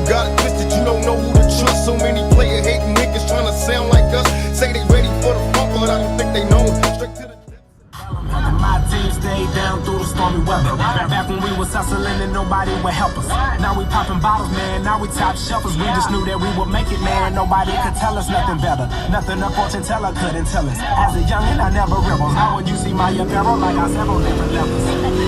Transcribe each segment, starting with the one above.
got it twisted, you don't know who to trust. So many player hating niggas trying to sound like us. Say they ready for the funk, but I don't think they know. Straight to the my team stayed down through the stormy weather. Back when we was hustling and nobody would help us. Now we popping bottles, man, now we top shelfers. We just knew that we would make it, man. Nobody could tell us nothing better. Nothing a fortune teller couldn't tell us. As a youngin', I never rebels. Now when you see my apparel, like I several different levels.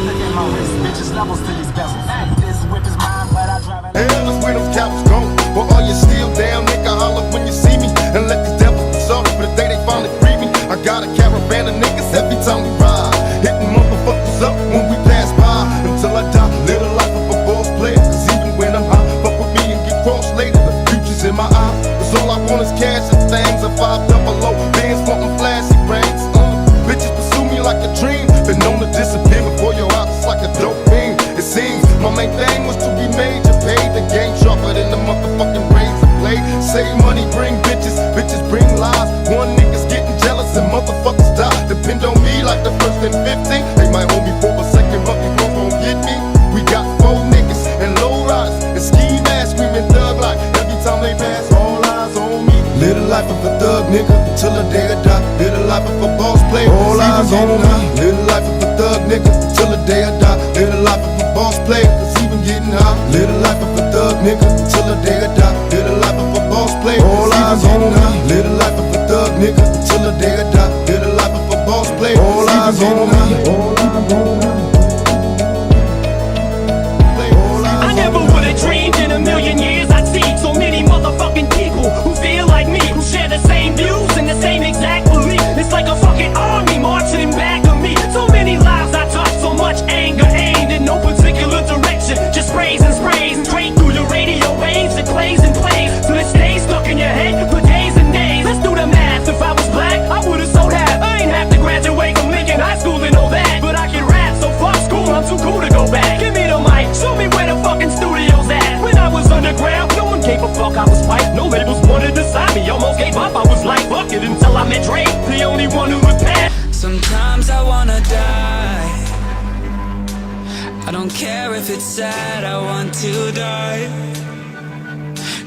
Look at my wrist, bitches levels to these bezels. This whip is mine, but I drive it. hell is where them cowards gone. But are you still down, nigga? Holler when you see me. And let these devils be sorry for the day they finally free me. I got a caravan of niggas every time we ride. Hitting motherfuckers up when we pass by. Until I die, live the life of a boss player. Cause even when I'm high, fuck with me and get crossed later. The future's in my eye. Cause all I want is cash and things. A 500, bands wanting flashy rings. Bitches pursue me like a dream. Been known to disappear before your eyes, it's like a dope fiend. It seems my main thing was to be major. Paid the game sharper than the motherfucking razor blade. Save money, bring bitches, bitches bring lies. One nigga's getting jealous and motherfuckers die. Depend on me like the first and 15. They might hold me for a second, but you won't get me. We got 4 niggas and low riders and ski masks screaming thug like every time they pass. All eyes on me. Live the life of a thug nigga until the day I die. Live the life of a boss player. All eyes on me. Live the life of a thug nigga until the day I die. Live the life of a boss player, cause even getting high. Live the life of a thug nigga until the day I die. Live the life of a boss player. All eyes on me. Live the life of a thug nigga until the day I die. Live the life of a boss player. All eyes on me. I never would've dreamed in a million years I'd see so many motherfucking people who feel like me, who share the same views and the same exact belief. It's like a fucking army marching back of me. So many lives I touched, so much anger aimed in no particular direction. Just sprays and sprays straight through your radio waves. It plays and plays till it stays stuck in your head for days and days. Let's do the math. If I was black, I would've sold half. I ain't have to graduate from Lincoln High School to know that. But I can rap, so fuck school, I'm too cool to go back. Give me the mic, show me where the fucking studio's at. When I was underground, no one gave a fuck I was white. No labels wanted to sign me, almost gave up. I was like, fuck it, until I met Dre, the only one who would pass. Sometimes I wanna die. I don't care if it's sad, I want to die.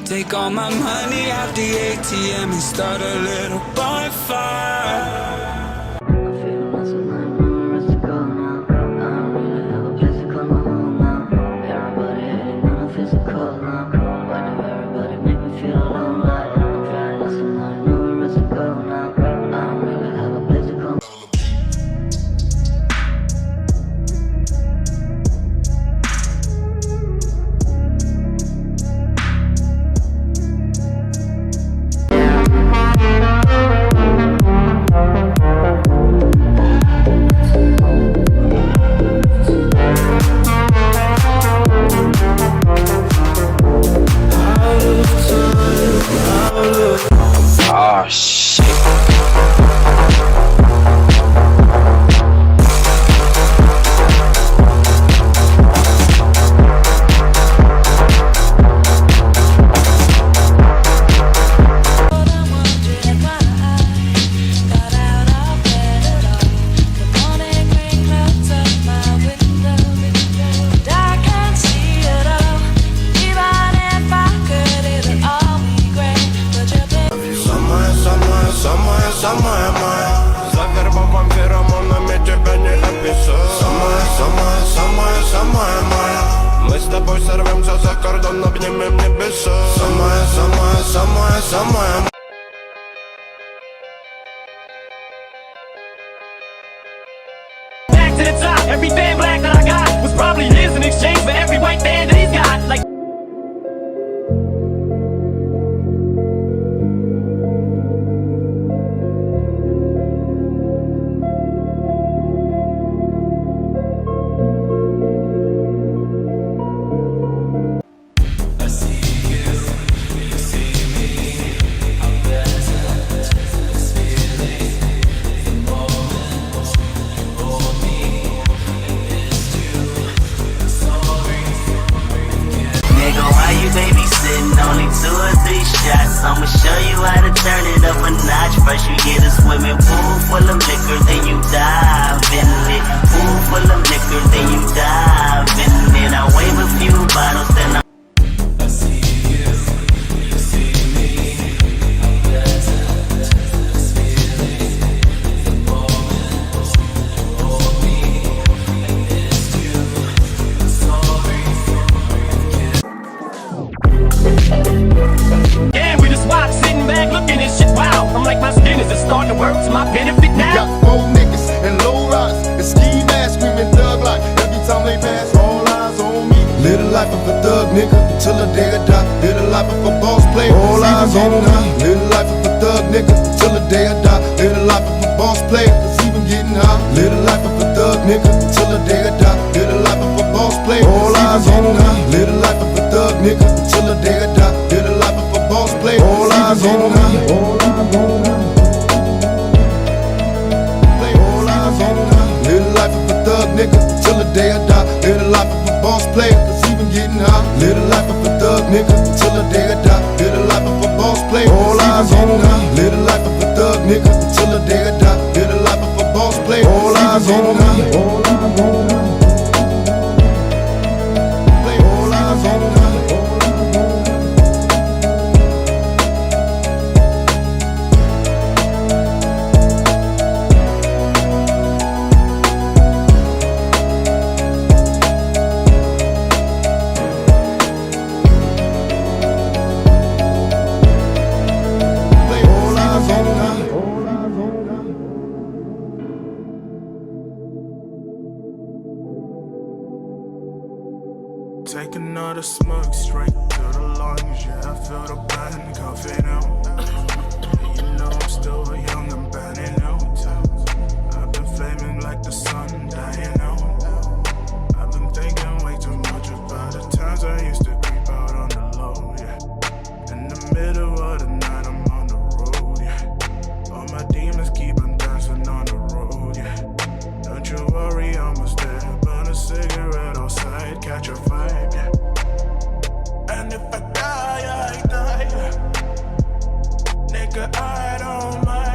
Take all my money out the ATM and start a little bonfire. Oh shit. Zawerbowałem feromona, mnie ciebie nie napiszę. Sama moja. My z tobą serwem co za kordon, obniemy mnie bysze. Sama. Back to the top, every fan black that I got was probably his in exchange for every white fan that he's got. Like only 2 or 3 shots. I'ma show you how to turn it up a notch. First you get a swimming pool full of liquor, then you dive in it. Pool full of liquor, then you dive in it. I wave a few bottles, then I hard to work to my benefit We now. got 4 niggas and low riders and ski masks screaming thug like every time they pass. All eyes on me. Live the life of a thug nigga until the day I die. Live the life of a boss player. All eyes on me. Live the life of a thug nigga until the day I die. Live the life of a boss player, cause even getting high. Live the life of a thug nigga until the day I die. Live the life of a boss player. All eyes on me. Live the life of a thug nigga until the day I die. Live the life of a boss player. All eyes on me. All eyes on me. Live the life of a thug nigga until the day I die. Live the life of a boss player, cause even getting high. Live the life of a thug nigga until the day I die. Live the life of a boss player. All eyes on me. Live the life of a thug nigga until the day I die. Live the life of a boss player. All eyes on me. All eyes on me. Take another smoke straight to the lungs. Yeah, I feel the pain coughing out. You know I'm still young and burning out. I've been flaming like the sun, dying out. I've been thinking way too much about the times I used to creep out on the low. Yeah, in the middle of the night I'm on the road. Yeah, all my demons keep on dancing on the road. Yeah, don't you worry, almost there. Burn a cigarette outside, catch a vibe. Yeah. And if I die, I die. Nigga, I don't mind.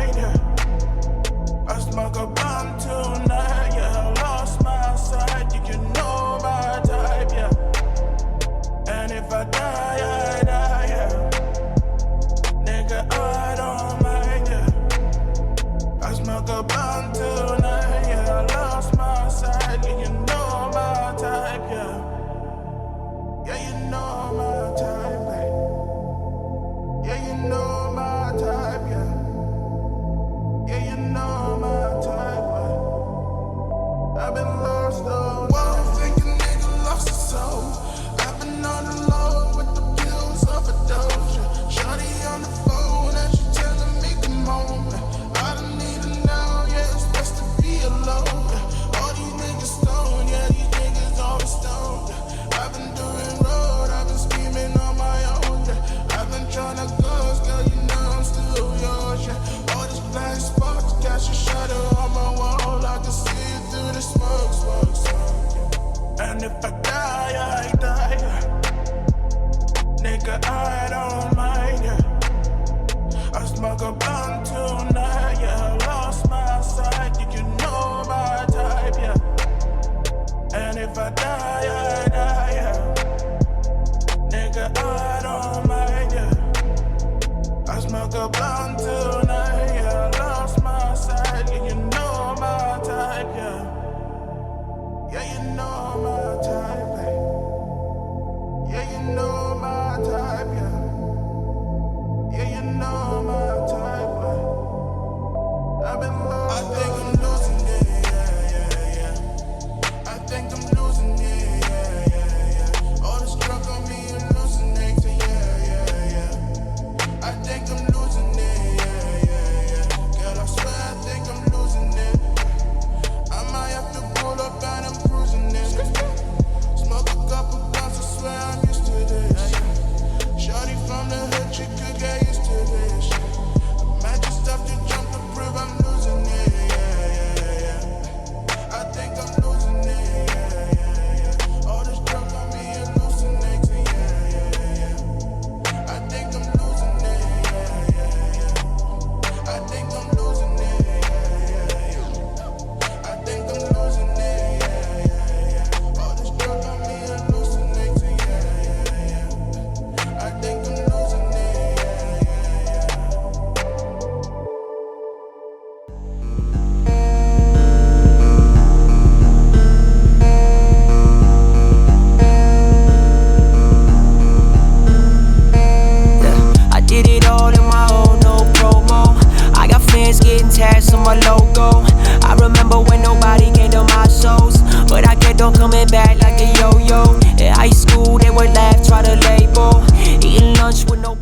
my logo. I remember when nobody came to my shows, but I kept on coming back like a yo-yo. In high school they would laugh, try to label, eating lunch with nobody.